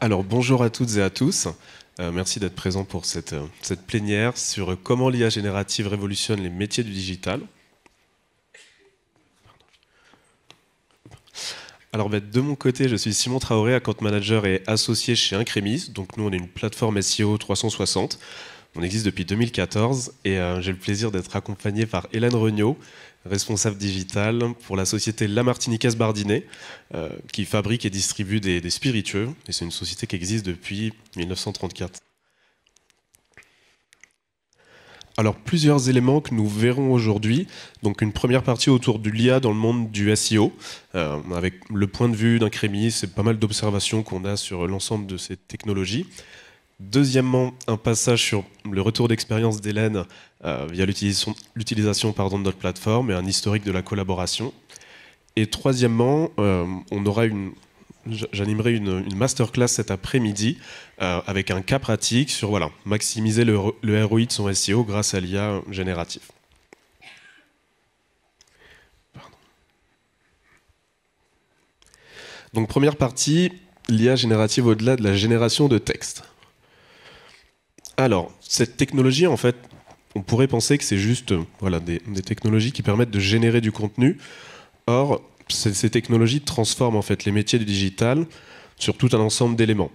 Alors bonjour à toutes et à tous. Merci d'être présents pour cette plénière sur comment l'IA générative révolutionne les métiers du digital. Alors de mon côté, je suis Simon Traoré, account manager et associé chez Incremis. Donc nous, on est une plateforme SEO 360. On existe depuis 2014 et j'ai le plaisir d'être accompagné par Hélène Regnault, responsable digital pour la société La Martiniquaise Bardinet, qui fabrique et distribue des spiritueux. Et c'est une société qui existe depuis 1934. Alors, plusieurs éléments que nous verrons aujourd'hui. Donc, une première partie autour de l'IA dans le monde du SEO, avec le point de vue d'Incremis, c'est pas mal d'observations qu'on a sur l'ensemble de ces technologies. Deuxièmement, un passage sur le retour d'expérience d'Hélène via l'utilisation de notre plateforme et un historique de la collaboration. Et troisièmement, j'animerai une masterclass cet après-midi avec un cas pratique sur maximiser le ROI de son SEO grâce à l'IA générative. Donc première partie, l'IA générative au-delà de la génération de texte. Alors, cette technologie, en fait, on pourrait penser que c'est juste des technologies qui permettent de générer du contenu. Or, ces technologies transforment en fait les métiers du digital sur tout un ensemble d'éléments.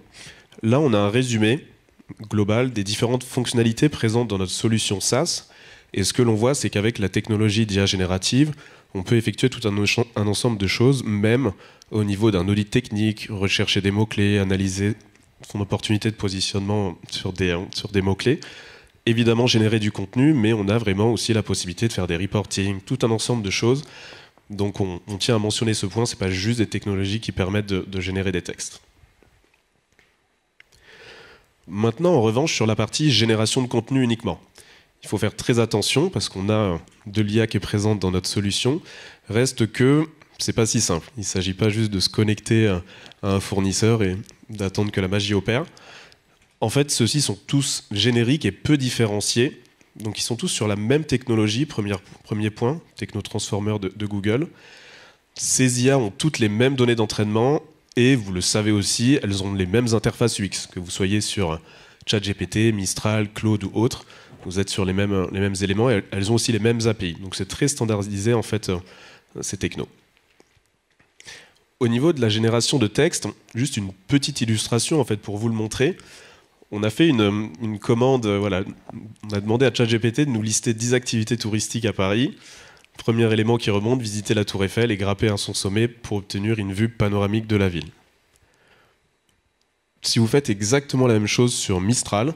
Là, on a un résumé global des différentes fonctionnalités présentes dans notre solution SaaS. Et ce que l'on voit, c'est qu'avec la technologie d'IA générative, on peut effectuer tout un ensemble de choses, même au niveau d'un audit technique, rechercher des mots-clés, analyser son opportunité de positionnement sur des mots-clés. Évidemment, générer du contenu, mais on a vraiment aussi la possibilité de faire des reporting, tout un ensemble de choses. Donc on tient à mentionner ce point, ce n'est pas juste des technologies qui permettent de générer des textes. Maintenant, en revanche, sur la partie génération de contenu uniquement. Il faut faire très attention parce qu'on a de l'IA qui est présente dans notre solution. Reste que c'est pas si simple. Il ne s'agit pas juste de se connecter à un fournisseur et d'attendre que la magie opère. En fait, ceux-ci sont tous génériques et peu différenciés. Donc ils sont tous sur la même technologie, premier point, Technotransformer de Google. Ces IA ont toutes les mêmes données d'entraînement et vous le savez aussi, elles ont les mêmes interfaces UX, que vous soyez sur ChatGPT, Mistral, Claude ou autre. Vous êtes sur les mêmes éléments et elles ont aussi les mêmes API. Donc c'est très standardisé en fait ces technos. Au niveau de la génération de texte, juste une petite illustration en fait pour vous le montrer. On a fait une commande, on a demandé à ChatGPT de nous lister 10 activités touristiques à Paris. Premier élément qui remonte, visiter la Tour Eiffel et grimper à son sommet pour obtenir une vue panoramique de la ville. Si vous faites exactement la même chose sur Mistral,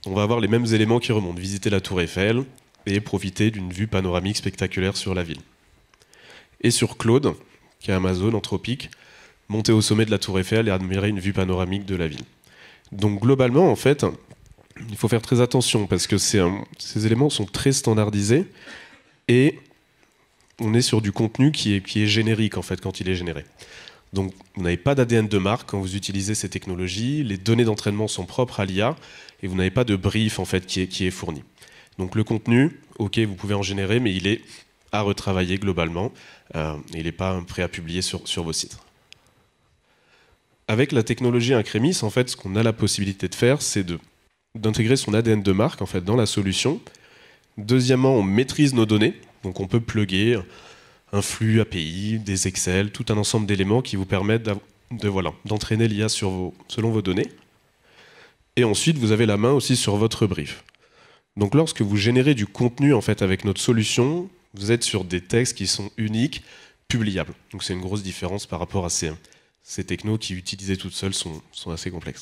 on va avoir les mêmes éléments qui remontent. Visiter la Tour Eiffel et profiter d'une vue panoramique spectaculaire sur la ville. Et sur Claude, qui est Amazon, Anthropique, monter au sommet de la Tour Eiffel et admirer une vue panoramique de la ville. Donc globalement, en fait, il faut faire très attention parce que ces éléments sont très standardisés et on est sur du contenu qui est générique en fait quand il est généré. Donc vous n'avez pas d'ADN de marque quand vous utilisez ces technologies, les données d'entraînement sont propres à l'IA et vous n'avez pas de brief en fait qui est fourni. Donc le contenu, ok, vous pouvez en générer, mais il est à retravailler globalement et il n'est pas prêt à publier sur vos sites. Avec la technologie Incremis, en fait, ce qu'on a la possibilité de faire, c'est d'intégrer son ADN de marque en fait, dans la solution. Deuxièmement, on maîtrise nos données, donc on peut plugger un flux API, des Excel, tout un ensemble d'éléments qui vous permettent d'entraîner l'IA selon vos données. Et ensuite, vous avez la main aussi sur votre brief. Donc lorsque vous générez du contenu en fait, avec notre solution, vous êtes sur des textes qui sont uniques, publiables. Donc c'est une grosse différence par rapport à ces technos qui, utilisées toutes seules, sont assez complexes.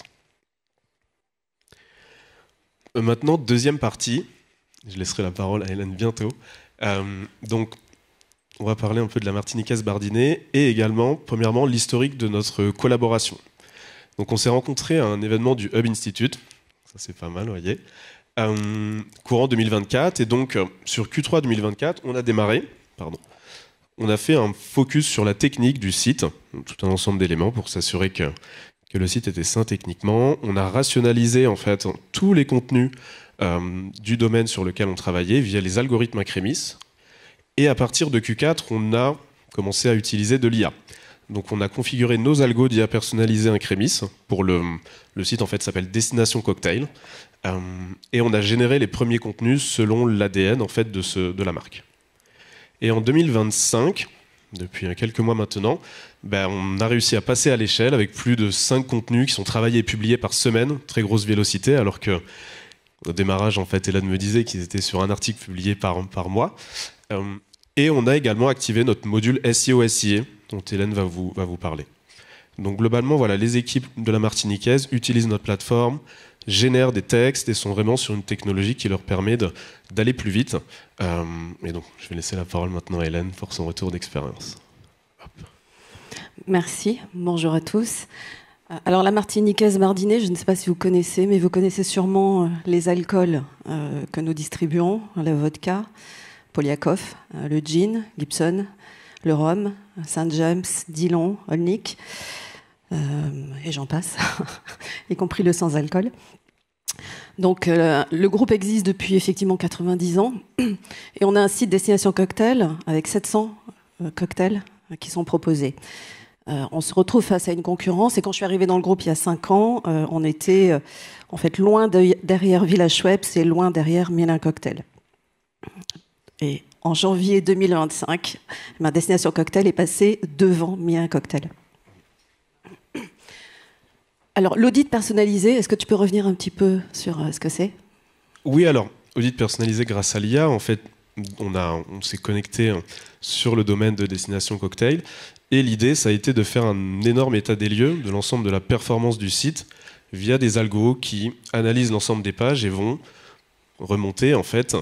Maintenant, deuxième partie. Je laisserai la parole à Hélène bientôt. Donc, on va parler un peu de la Martiniquaise Bardinet et également, premièrement, l'historique de notre collaboration. Donc, on s'est rencontrés à un événement du Hub Institute. Ça, c'est pas mal, vous voyez. Courant 2024. Et donc, sur Q3 2024, on a démarré. On a fait un focus sur la technique du site, tout un ensemble d'éléments pour s'assurer que le site était sain techniquement. On a rationalisé en fait tous les contenus du domaine sur lequel on travaillait via les algorithmes Incremis. Et à partir de Q4, on a commencé à utiliser de l'IA. Donc on a configuré nos algos d'IA personnalisés Incremis pour le site en fait s'appelle Destination Cocktail et on a généré les premiers contenus selon l'ADN en fait de la marque. Et en 2025, depuis quelques mois maintenant, on a réussi à passer à l'échelle avec plus de 5 contenus qui sont travaillés et publiés par semaine, très grosse vélocité, alors que au démarrage, en fait, Hélène me disait qu'ils étaient sur un article publié par mois. Et on a également activé notre module SEO-SIA, dont Hélène va vous parler. Donc globalement, voilà, les équipes de la Martiniquaise utilisent notre plateforme, génèrent des textes et sont vraiment sur une technologie qui leur permet d'aller plus vite. Et donc, je vais laisser la parole maintenant à Hélène pour son retour d'expérience. Merci, bonjour à tous. Alors la Martiniquaise Mardinet, je ne sais pas si vous connaissez, mais vous connaissez sûrement les alcools que nous distribuons, la vodka, Poliakov, le gin, Gibson, le rhum, Saint James, Dillon, Olnick, et j'en passe, y compris le sans-alcool. Donc le groupe existe depuis effectivement 90 ans, et on a un site Destination Cocktail avec 700 cocktails qui sont proposés. On se retrouve face à une concurrence, et quand je suis arrivée dans le groupe il y a 5 ans, on était en fait loin derrière Village Schweppes et loin derrière Mélin Cocktail. Et en janvier 2025, ma Destination Cocktail est passée devant Mélin Cocktail. Alors, l'audit personnalisé, est-ce que tu peux revenir un petit peu sur ce que c'est ? Oui, alors, audit personnalisé grâce à l'IA, en fait, on s'est connecté sur le domaine de Destination Cocktail. Et l'idée, ça a été de faire un énorme état des lieux de l'ensemble de la performance du site via des algos qui analysent l'ensemble des pages et vont remonter, en fait,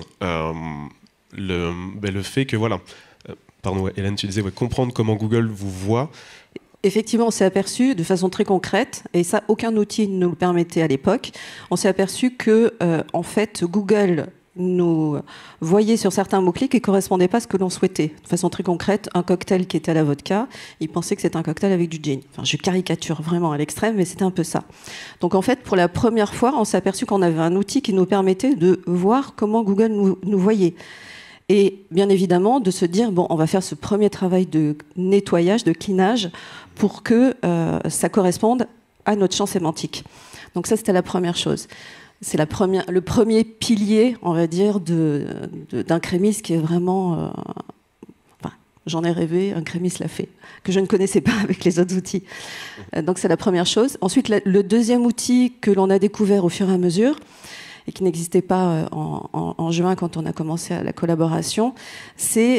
le fait que, voilà... pardon, Hélène, tu disais, comprendre comment Google vous voit. Effectivement, on s'est aperçu de façon très concrète, et ça, aucun outil ne nous le permettait à l'époque, on s'est aperçu que, en fait, Google nous voyait sur certains mots-clés qui ne correspondaient pas à ce que l'on souhaitait. De façon très concrète, un cocktail qui était à la vodka, il pensait que c'était un cocktail avec du gin. Enfin, je caricature vraiment à l'extrême, mais c'était un peu ça. Donc, en fait, pour la première fois, on s'est aperçu qu'on avait un outil qui nous permettait de voir comment Google nous voyait. Et bien évidemment, de se dire, bon, on va faire ce premier travail de nettoyage, de cleanage, pour que ça corresponde à notre champ sémantique. Donc ça, c'était la première chose. C'est le premier pilier, on va dire, d'Incremis qui est vraiment... j'en ai rêvé, Incremis l'a fait, que je ne connaissais pas avec les autres outils. Donc c'est la première chose. Ensuite, le deuxième outil que l'on a découvert au fur et à mesure, et qui n'existait pas en juin quand on a commencé la collaboration,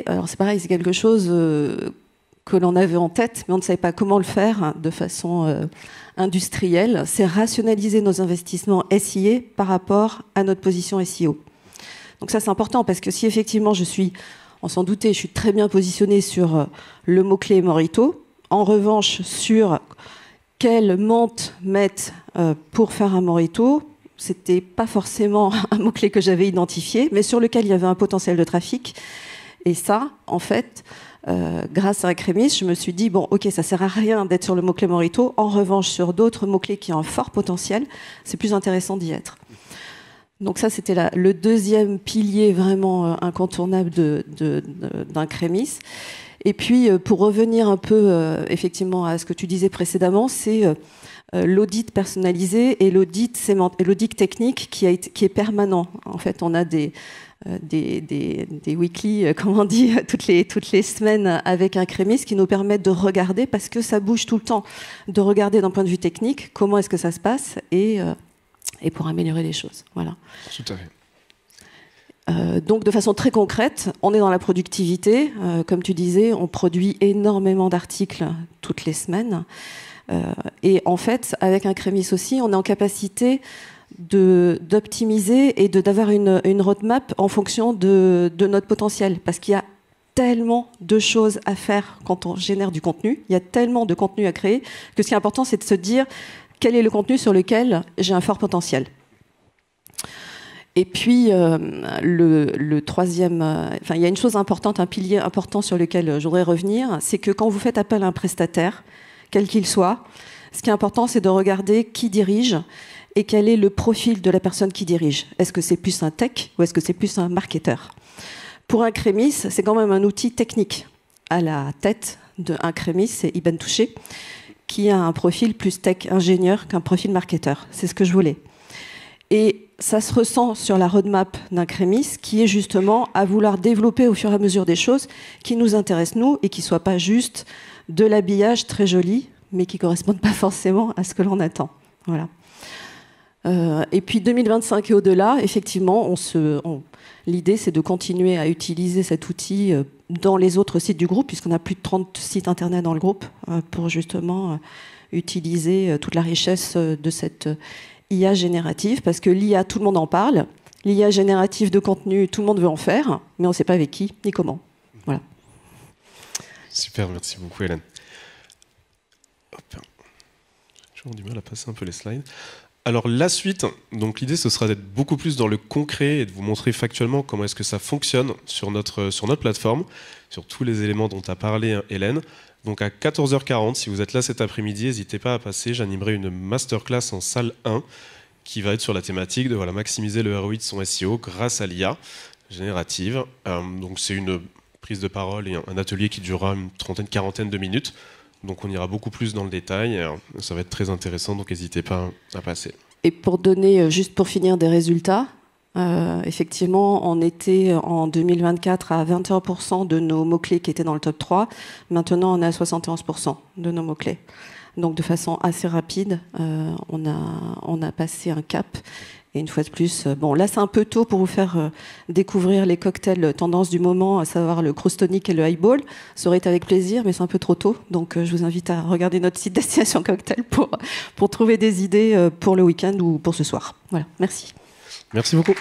alors c'est pareil, c'est quelque chose que l'on avait en tête, mais on ne savait pas comment le faire de façon industrielle, c'est rationaliser nos investissements SIA par rapport à notre position SEO. Donc ça, c'est important, parce que si effectivement on s'en doutait, je suis très bien positionnée sur le mot-clé Morito, en revanche, sur quelle menthe mettre pour faire un Morito, c'était pas forcément un mot-clé que j'avais identifié, mais sur lequel il y avait un potentiel de trafic. Et ça, en fait, grâce à Incremis, je me suis dit, bon, ok, ça sert à rien d'être sur le mot-clé Morito. En revanche, sur d'autres mots-clés qui ont un fort potentiel, c'est plus intéressant d'y être. Donc ça, c'était le deuxième pilier vraiment incontournable d'Incremis. Et puis, pour revenir un peu, effectivement, à ce que tu disais précédemment, c'est... l'audit personnalisé et l'audit technique qui est permanent. En fait, on a des weekly, comme on dit, toutes les semaines avec Incremis qui nous permettent de regarder, parce que ça bouge tout le temps, de regarder d'un point de vue technique comment est-ce que ça se passe et pour améliorer les choses. Voilà. Tout à fait. Donc de façon très concrète, on est dans la productivité. Comme tu disais, on produit énormément d'articles toutes les semaines. Et en fait, avec Incremis aussi, on est en capacité d'optimiser et d'avoir une roadmap en fonction de notre potentiel. Parce qu'il y a tellement de choses à faire quand on génère du contenu, il y a tellement de contenu à créer, que ce qui est important, c'est de se dire quel est le contenu sur lequel j'ai un fort potentiel. Et puis, le troisième... il y a une chose importante, un pilier important sur lequel je voudrais revenir, c'est que quand vous faites appel à un prestataire, quel qu'il soit, ce qui est important, c'est de regarder qui dirige et quel est le profil de la personne qui dirige. Est-ce que c'est plus un tech ou est-ce que c'est plus un marketeur ? Pour Incremis, c'est quand même un outil technique à la tête d'un crémis, c'est Ibn Touché, qui a un profil plus tech ingénieur qu'un profil marketeur. C'est ce que je voulais. Et ça se ressent sur la roadmap d'un crémis, qui est justement à vouloir développer au fur et à mesure des choses qui nous intéressent, nous, et qui ne soient pas juste de l'habillage très joli, mais qui ne correspondent pas forcément à ce que l'on attend. Voilà. Et puis 2025 et au-delà, effectivement, l'idée, c'est de continuer à utiliser cet outil dans les autres sites du groupe, puisqu'on a plus de 30 sites internet dans le groupe, pour justement utiliser toute la richesse de cette IA générative, parce que l'IA, tout le monde en parle. L'IA générative de contenu, tout le monde veut en faire, mais on ne sait pas avec qui ni comment. Voilà. Super, merci beaucoup Hélène. Hop. J'ai toujours du mal à passer un peu les slides. Alors la suite, donc l'idée ce sera d'être beaucoup plus dans le concret et de vous montrer factuellement comment est-ce que ça fonctionne sur notre plateforme, sur tous les éléments dont a parlé Hélène. Donc à 14h40, si vous êtes là cet après-midi, n'hésitez pas à passer, j'animerai une masterclass en salle 1 qui va être sur la thématique de maximiser le ROI de son SEO grâce à l'IA générative. Donc c'est une prise de parole et un atelier qui durera une trentaine, quarantaine de minutes. Donc on ira beaucoup plus dans le détail, ça va être très intéressant, donc n'hésitez pas à passer. Et pour donner, juste pour finir, des résultats, effectivement, on était en 2024 à 21% de nos mots-clés qui étaient dans le top 3. Maintenant, on est à 71% de nos mots-clés. Donc de façon assez rapide, on a passé un cap. Et une fois de plus, bon, là c'est un peu tôt pour vous faire découvrir les cocktails tendance du moment, à savoir le Croustonic et le Highball. Ça aurait été avec plaisir, mais c'est un peu trop tôt. Donc je vous invite à regarder notre site Destination Cocktail pour trouver des idées pour le week-end ou pour ce soir. Voilà, merci. Merci beaucoup.